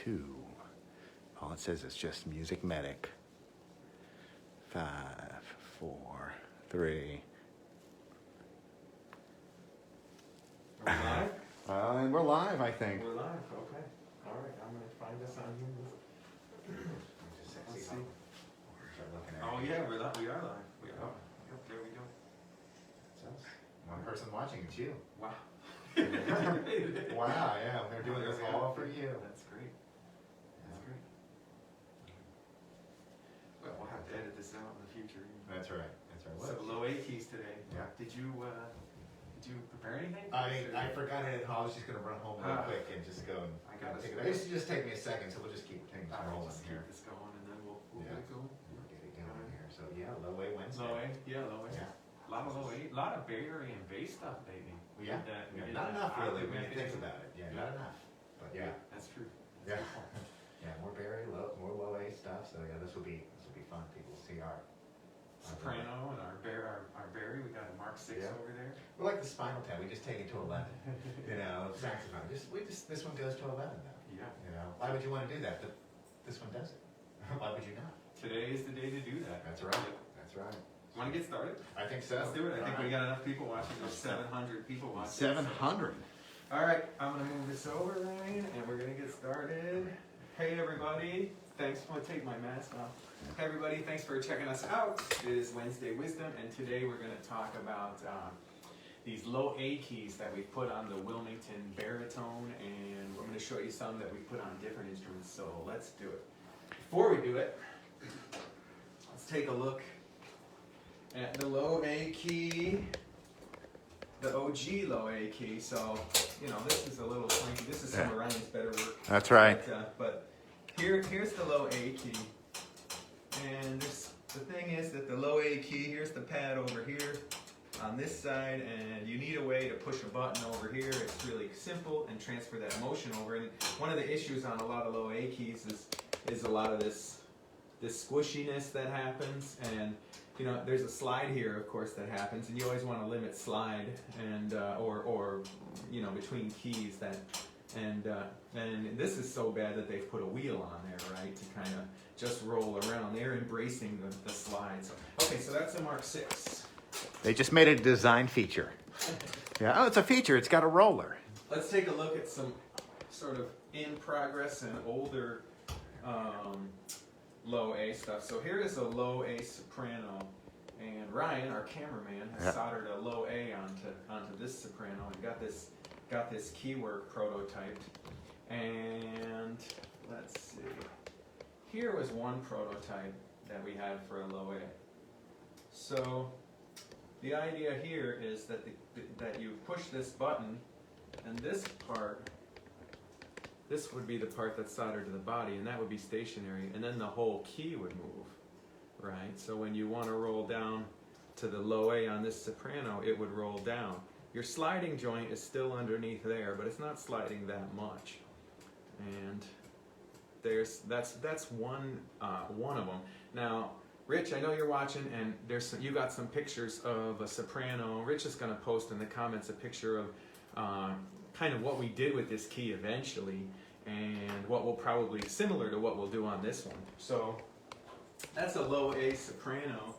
2. All it says is just Music Medic. 5, 4, 3. Are we live? And we're live, I think. We're live, okay. All right, I'm going to find us on here. Let's see. Oh yeah, we are live. We are live. Yep, there we go. That's one person watching, it's you. Wow. Wow, yeah, we're doing this all for you. That's great. That's great. Well, we'll have to edit this out in the future. That's right. That's right. So low A keys today. Yeah. Did you prepare anything? I forgot it. I was just going to run home real quick and just go and take it. It used to just take me a second, so we'll just keep things rolling here. Keep this going, and then we'll get it going. We'll get it going here. So yeah, Low A Wednesday. Low A, yeah, Low A. Yeah. A lot of Low A, a lot of Bay Area and Bay stuff lately. Yeah. Not enough really when you think about it. Yeah, not enough. But yeah. That's true. Yeah. Yeah, more Bay Area, more Low A stuff. So yeah, this will be fun. People will see our soprano and our Barry. We got a Mark 6 over there. We're like the Spinal Tap. We just take it to 11. You know, saxophone. This one goes to 11 though. Yeah. You know, why would you want to do that? But this one does it. Why would you not? Today is the day to do that. That's right. That's right. Want to get started? I think so. Let's do it. I think we got enough people watching. There's 700 people watching. 700. All right, I'm going to move this over, Ryan, and we're going to get started. Hey, everybody. Thanks. I'm going to take my mask off. Hey, everybody. Thanks for checking us out. It is Wednesday Wisdom, and today we're going to talk about these low A keys that we put on the Wilmington baritone, and we're going to show you some that we put on different instruments, so let's do it. Before we do it, let's take a look at the low A key, the OG low A key. So, you know, this is a little funky. This is some of Ryan's better work. That's right. But here's the low A key. And the thing is that the low A key, here's the pad over here on this side, and you need a way to push a button over here. It's really simple, and transfer that motion over. And one of the issues on a lot of low A keys is a lot of this squishiness that happens, and you know, there's a slide here, of course, that happens, and you always want to limit slide and or you know, between keys that, and this is so bad that they've put a wheel on there, right, to kind of just roll around. They're embracing the slides. Okay, so that's a Mark 6. They just made a design feature. Yeah. Oh, it's a feature. It's got a roller. Let's take a look at some sort of in progress and older low A stuff. So here is a low A soprano, and Ryan, our cameraman, has soldered a low A onto this soprano and got this keywork prototyped. And let's see. Here was one prototype that we had for a low A. So the idea here is that that you push this button, and this part, this would be the part that's soldered to the body, and that would be stationary, and then the whole key would move, right? So when you want to roll down to the low A on this soprano, it would roll down. Your sliding joint is still underneath there, but it's not sliding that much. And that's one of them. Now, Rich, I know you're watching, and you got some pictures of a soprano. Rich is going to post in the comments a picture of kind of what we did with this key eventually, and what will probably similar to what we'll do on this one. So that's a low A soprano.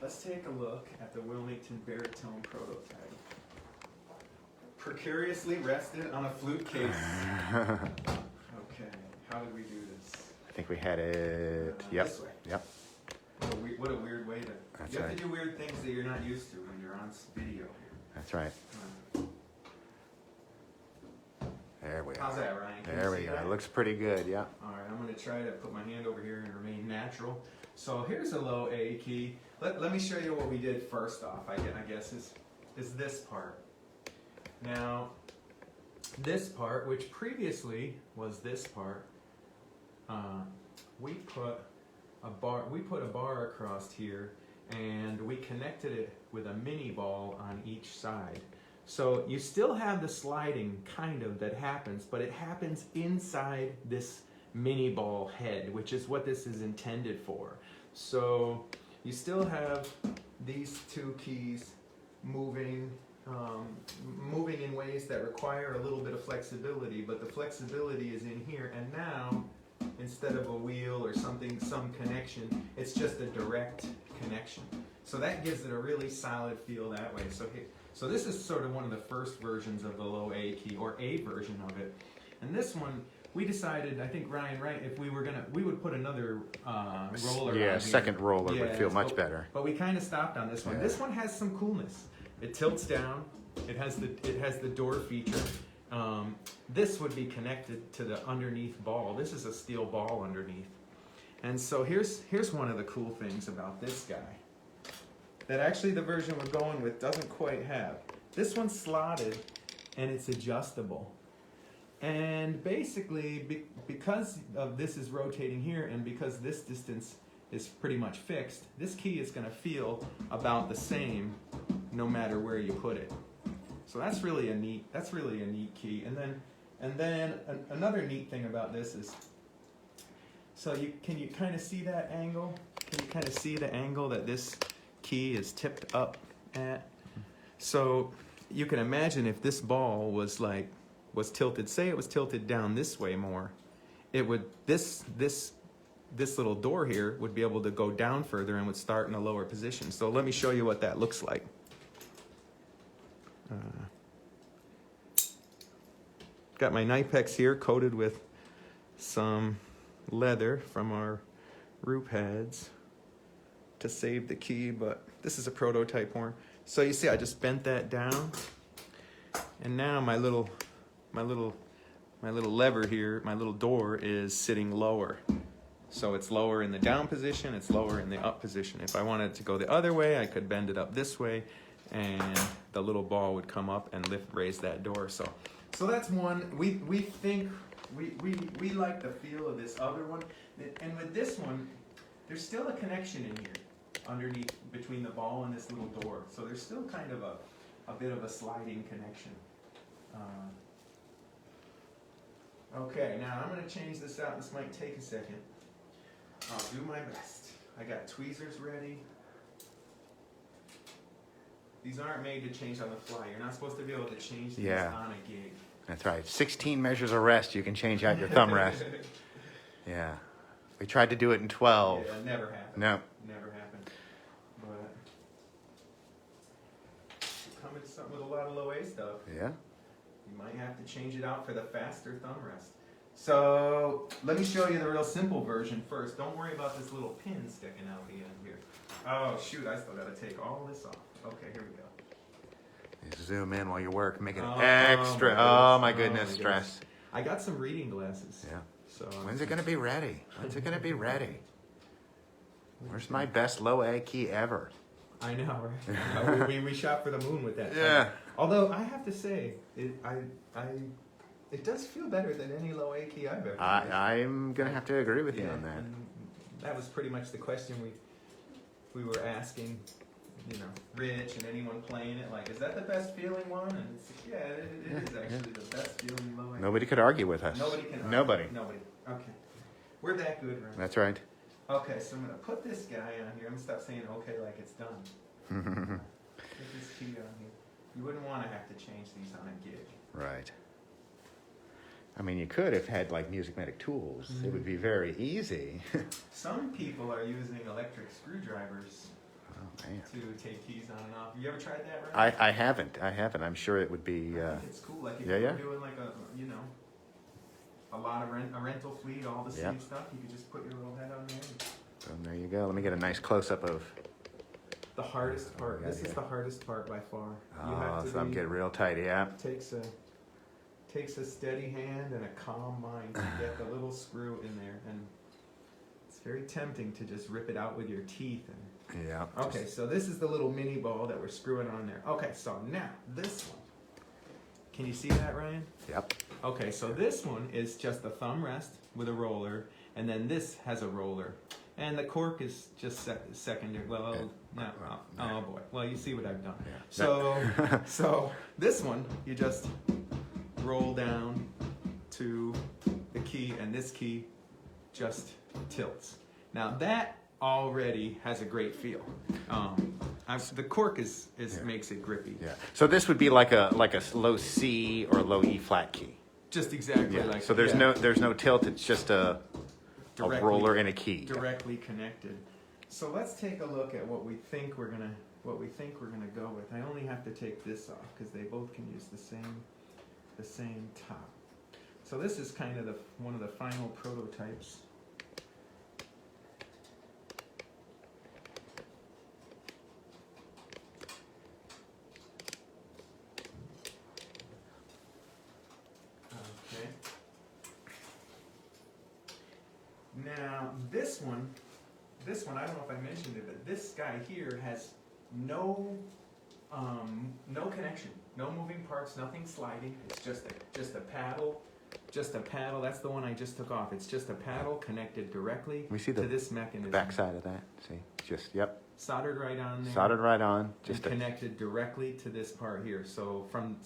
Let's take a look at the Wilmington baritone prototype. Precariously rested on a flute case. Okay, how did we do this? I think we had it. Yep. This way. Yep. What a weird way to. That's you have right. to do weird things that you're not used to when you're on video here. That's right. There we are. How's that, Ryan? Can There you we see go. that? It looks pretty good. Yeah. All right, I'm going to try to put my hand over here and remain natural. So here's a low A key. Let me show you what we did first off. I guess is this part. Now, this part, which previously was this part, we put a bar across here, and we connected it with a mini ball on each side. So you still have the sliding kind of that happens, but it happens inside this mini ball head, which is what this is intended for. So you still have these two keys moving moving in ways that require a little bit of flexibility, but the flexibility is in here, and now instead of a wheel or something, some connection, it's just a direct connection. So that gives it a really solid feel that way. So this is sort of one of the first versions of the low A key, or a version of it. And this one, we decided, I think Ryan, right, if we would put another roller on Yeah, here. second roller would feel much better. But we kind of stopped on this one. Yeah. This one has some coolness. It tilts down. It has the door feature. This would be connected to the underneath ball. This is a steel ball underneath. And so here's one of the cool things about this guy that actually the version we're going with doesn't quite have. This one's slotted and it's adjustable. And basically, because of this is rotating here and because this distance is pretty much fixed, this key is going to feel about the same no matter where you put it. So that's really a neat key. And then another neat thing about this is, so can you kind of see that angle? Can you kind of see the angle that this key is tipped up at? So you can imagine if this ball was tilted, say it was tilted down this way more, it would this little door here would be able to go down further and would start in a lower position. So let me show you what that looks like. Got my Knipex here coated with some leather from our root pads to save the key, but this is a prototype horn. So you see I just bent that down, and now my little lever here, my little door is sitting lower. So it's lower in the down position, it's lower in the up position. If I wanted to go the other way, I could bend it up this way, and the little ball would come up and raise that door. So that's one. We think we like the feel of this other one, and with this one, there's still a connection in here underneath between the ball and this little door. So there's still kind of a bit of a sliding connection. Okay, now I'm going to change this out. This might take a second. I'll do my best. I got tweezers ready. These aren't made to change on the fly. You're not supposed to be able to change these on a gig. That's right. 16 measures of rest, you can change out your thumb rest. Yeah. We tried to do it in 12. Yeah, it never happened. No. Never happened. But coming to something with a lot of low A stuff. Yeah. You might have to change it out for the faster thumb rest. So let me show you the real simple version first. Don't worry about this little pin sticking out the end here. Oh shoot, I still got to take all this off. Okay, here we go. You zoom in while you work, make it extra. Oh my goodness, stress. I got some reading glasses. Yeah. So When's it going to be ready? When's it going to be ready? Where's my best low A key ever? I know, right? we shot for the moon with that. Yeah. Although I have to say, it does feel better than any low A key I've ever used. I'm going to have to agree with you on that. And that was pretty much the question we were asking, Rich and anyone playing it, like, is that the best feeling one? And it's, it is actually the best feeling low A. Nobody could argue with us. Nobody can argue. Nobody. Okay. We're that good, right? That's right. Okay, so I'm going to put this guy on here. I'm going to stop saying okay like it's done. Put this key on here. You wouldn't want to have to change these on a gig. Right. I mean, you could if had like MusicMedic tools. It would be very easy. Some people are using electric screwdrivers Man. to take keys on and off. You ever tried that, right? I haven't. I'm sure it would be. I think it's cool. Like if you're doing like a lot of a rental fleet, all the same stuff, you could just put your little head on there. So there you go. Let me get a nice close up of. The hardest part. This is the hardest part by far. You have to so I'm getting real tight. Yeah. Takes a steady hand and a calm mind to get the little screw in there, and it's very tempting to just rip it out with your teeth. Yeah. Okay, so this is the little mini ball that we're screwing on there. Okay, so now this one. Can you see that, Ryan? Yep. Okay, so this one is just the thumb rest with a roller, and then this has a roller. And the cork is just secondary. Well, no. Oh boy. Well, you see what I've done. Yeah. So this one, you just roll down to the key, and this key just tilts. Now that already has a great feel. The cork is Yeah. makes it grippy. Yeah. So this would be like a low C or low E flat key. Just exactly Yeah. like. So there's yeah, no tilt. It's just a roller and a key. directly connected. So let's take a look at what we think we're gonna go with. I only have to take this off because they both can use the same top. So this is kind of one of the final prototypes. Okay. Now this one, I don't know if I mentioned it, but this guy here has no connection, no moving parts, nothing sliding. It's just a paddle, That's the one I just took off. It's just a paddle connected directly We see to the this mechanism. back side of that. See, just yep, Soldered right on there. soldered right on. And Just a connected directly to this part here. So from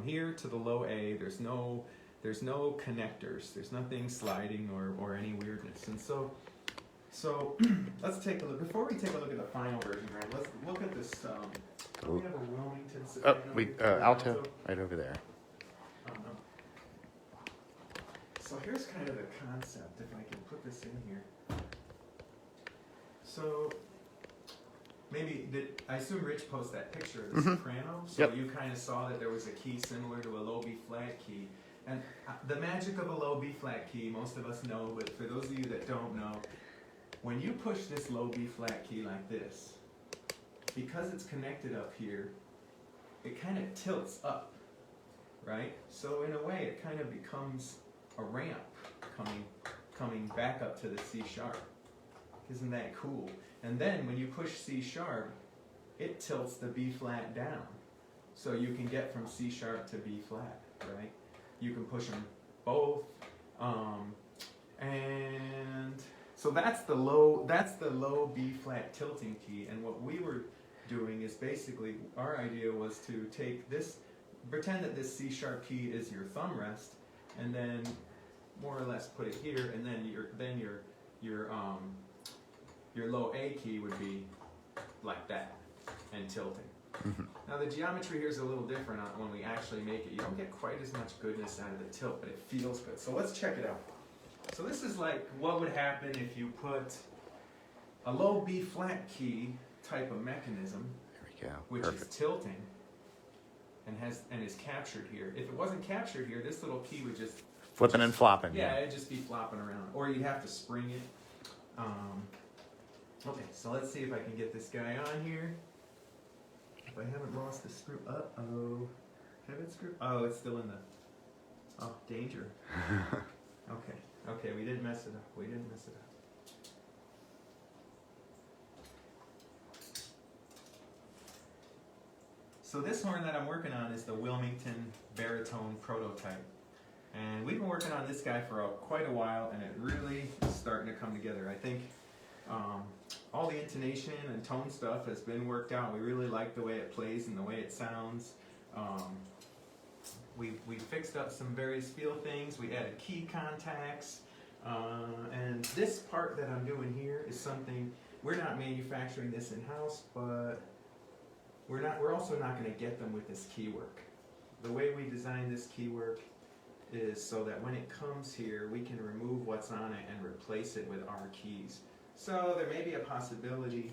here to the low A, there's no connectors. There's nothing sliding or any weirdness. And so let's take a look. Before we take a look at the final version, right? Let's look at this. We have a Wilmington oh, soprano. alto right over there. So here's kind of the concept. If I can put this in here. So maybe I assume Rich posted that picture of the soprano. So Yep. you kind of saw that there was a key similar to a low B flat key. And the magic of a low B flat key, most of us know, but for those of you that don't know, when you push this low B flat key like this, because it's connected up here, it kind of tilts up, right? So in a way, it kind of becomes a ramp coming back up to the C sharp. Isn't that cool? And then when you push C sharp, it tilts the B flat down. So you can get from C sharp to B flat, right? You can push them both. And so that's the low B flat tilting key. And what we were doing is basically, our idea was to take this, pretend that this C sharp key is your thumb rest, and then more or less put it here, and then your low A key would be like that and tilting. Now the geometry here is a little different when we actually make it. You don't get quite as much goodness out of the tilt, but it feels good. So let's check it out. So this is like what would happen if you put a low B flat key type of mechanism, There we go. which Perfect. is tilting and is captured here. If it wasn't captured here, this little key would just Flipping and flopping. yeah, it'd just be flopping around, or you'd have to spring it. Okay, so let's see if I can get this guy on here. If I haven't lost the screw, have it screwed? Oh, it's still in the. Oh, danger. Okay, we didn't mess it up. So this horn that I'm working on is the Wilmington baritone prototype. And we've been working on this guy for quite a while, and it really is starting to come together. I think all the intonation and tone stuff has been worked out. We really like the way it plays and the way it sounds. We fixed up some various feel things. We added key contacts. And this part that I'm doing here is something, we're not manufacturing this in-house, but we're also not going to get them with this key work. The way we designed this key work is so that when it comes here, we can remove what's on it and replace it with our keys. So there may be a possibility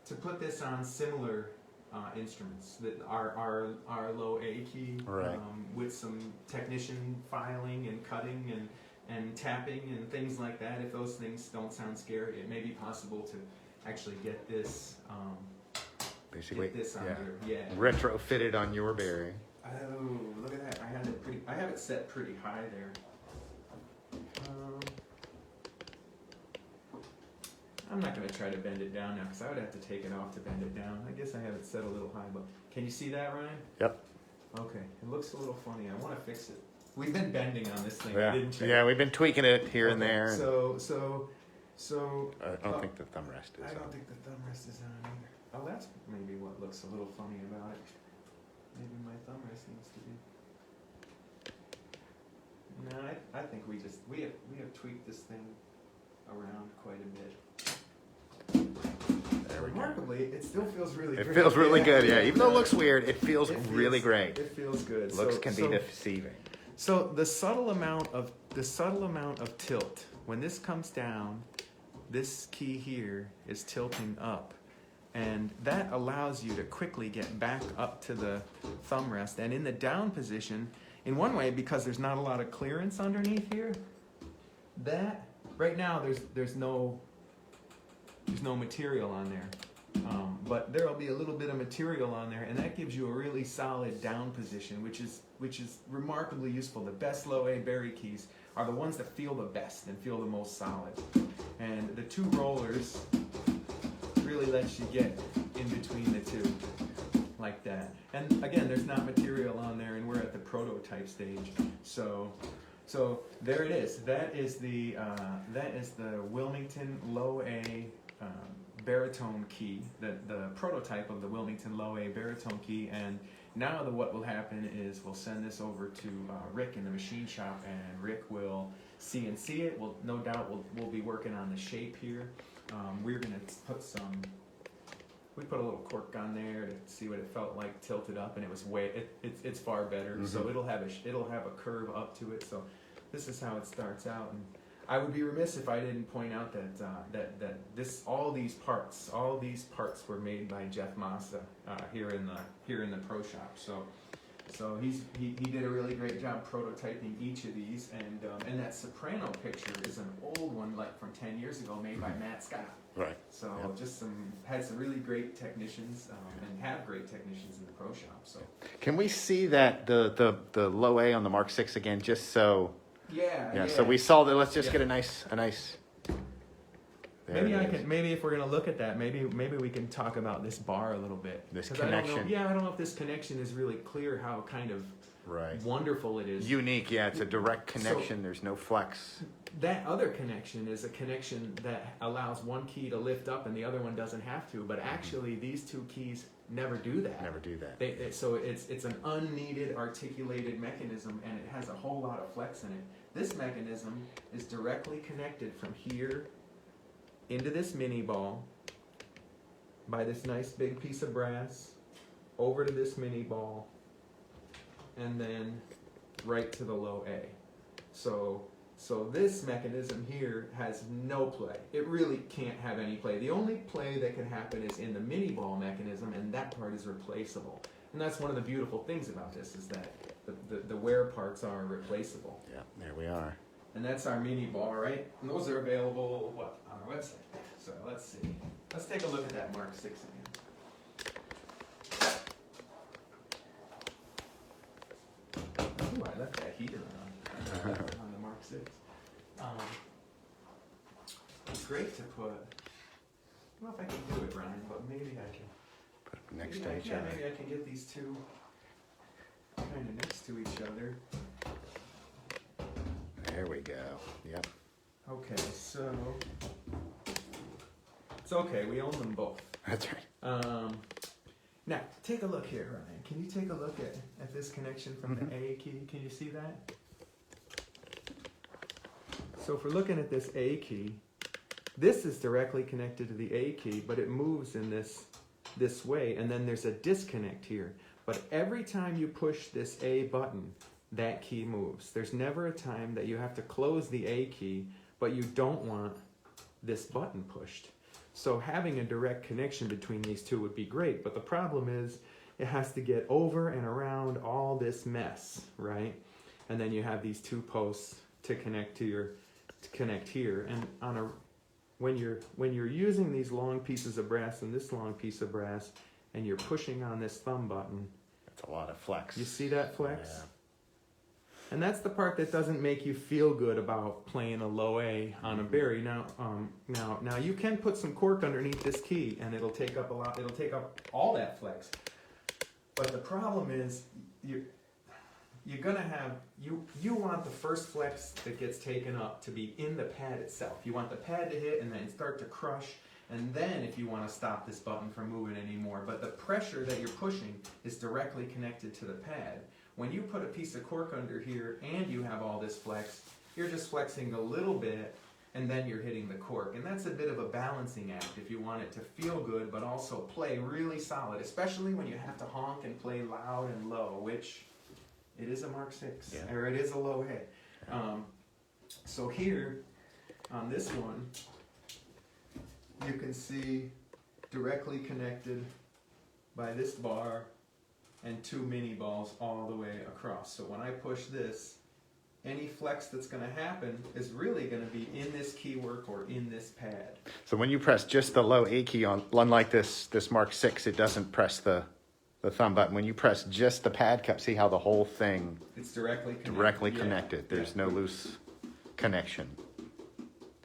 to put this on similar instruments, that our low A key, Right. with some technician filing and cutting and tapping and things like that. If those things don't sound scary, it may be possible to actually get this Basically, on yeah. there. Yeah. Retrofitted on your bearing. Oh, look at that! I have it set pretty high there. I'm not going to try to bend it down now because I would have to take it off to bend it down. I guess I have it set a little high, but can you see that, Ryan? Yep. Okay, it looks a little funny. I want to fix it. We've been bending on this thing, Yeah. didn't you? Yeah, we've been tweaking it here and Okay, there. So. I don't think the thumb rest is I on. don't think the thumb rest is on either. Oh, that's maybe what looks a little funny about it. Maybe my thumb rest needs to be. No, I think we have tweaked this thing around quite a bit. There we go. Remarkably, it still feels really It great. feels really good, yeah. Even though it No, looks weird, it feels really great. It feels good. Looks can be deceiving. So the subtle amount of tilt, when this comes down, this key here is tilting up. And that allows you to quickly get back up to the thumb rest. And in the down position, in one way, because there's not a lot of clearance underneath here, that right now there's no material on there. But there'll be a little bit of material on there, and that gives you a really solid down position, which is remarkably useful. The best low A Barry keys are the ones that feel the best and feel the most solid. And the two rollers really lets you get in between the two like that. And again, there's not material on there, and we're at the prototype stage. So there it is. That is the Wilmington Low A baritone key, the prototype of the Wilmington Low A baritone key. And now what will happen is we'll send this over to Rick in the machine shop, and Rick will CNC it. No doubt we'll be working on the shape here. We're gonna we put a little cork on there to see what it felt like tilted up, and it was it's far better. Mm-hmm. So it'll have a curve up to it. So this is how it starts out. And I would be remiss if I didn't point out that all these parts were made by Jeff Massa here in the pro shop. So he did a really great job prototyping each of these, and that soprano picture is an old one, like from 10 years ago, made by Matt Scott. Right. So just had some really great technicians, and have great technicians in the pro shop. So can we see that the low A on the Mark 6 again, just so? Yeah. So we saw that. Let's just get a nice. Maybe if we're gonna look at that, maybe we can talk about this bar a little bit. This connection. I don't know if this connection is really clear. How kind of wonderful it is. Unique, yeah. It's a direct connection. There's no flex. That other connection is a connection that allows one key to lift up and the other one doesn't have to. But actually, these two keys never do that. So it's an unneeded articulated mechanism, and it has a whole lot of flex in it. This mechanism is directly connected from here into this mini ball by this nice big piece of brass, over to this mini ball, and then right to the low A. So this mechanism here has no play. It really can't have any play. The only play that can happen is in the mini ball mechanism, and that part is replaceable. And that's one of the beautiful things about this, is that the wear parts are replaceable. Yeah, there we are. And that's our mini ball, right? And those are available, on our website. So let's see. Let's take a look at that Mark 6 again. Ooh, I left that heater on the Mark 6. It's great to put, I don't know if I can do it, Brian, but maybe I can. Put it next to each other. Maybe I can get these two kind of next to each other. There we go. Yep. Okay, so it's okay. We own them both. That's right. Now, take a look here, Ryan. Can you take a look at this connection from the A key? Can you see that? So if we're looking at this A key, this is directly connected to the A key, but it moves in this way, and then there's a disconnect here. But every time you push this A button, that key moves. There's never a time that you have to close the A key, but you don't want this button pushed. So having a direct connection between these two would be great, but the problem is it has to get over and around all this mess, right? And then you have these two posts to connect here. And when you're using these long pieces of brass and this long piece of brass, and you're pushing on this thumb button, that's a lot of flex. You see that flex? Yeah. And that's the part that doesn't make you feel good about playing a low A on a Barry. Now you can put some cork underneath this key, and it'll take up a lot. It'll take up all that flex. But the problem is, you're gonna have you want the first flex that gets taken up to be in the pad itself. You want the pad to hit and then start to crush, and then if you want to stop this button from moving anymore. But the pressure that you're pushing is directly connected to the pad. When you put a piece of cork under here and you have all this flex, you're just flexing a little bit and then you're hitting the cork. And that's a bit of a balancing act. if you want it to feel good, but also play really solid, especially when you have to honk and play loud and low, which it is a Mark 6, Yeah. or it is a low A. So here, on this one, you can see directly connected by this bar and 2 mini balls all the way across. So when I push this, any flex that's going to happen is really going to be in this keywork or in this pad. So when you press just the low A key on, unlike this Mark 6, it doesn't press the thumb button. When you press just the pad cup, see how the whole thing It's directly connected. directly Yeah. connected. There's no loose connection.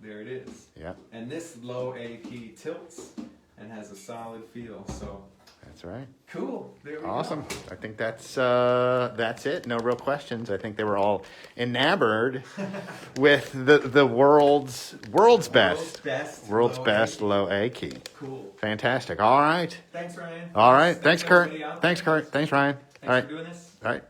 There it is. Yeah, And this low A key tilts and has a solid feel. So that's right. cool. There we Awesome. go. I think that's it. No real questions. I think they were all enamored with the world's best World's best low A key. Cool. Fantastic. All right. Thanks, Ryan. All right. Thanks, Kurt. everybody out there. Thanks, Kurt. Thanks, Ryan. Thanks All right. for doing this. All right.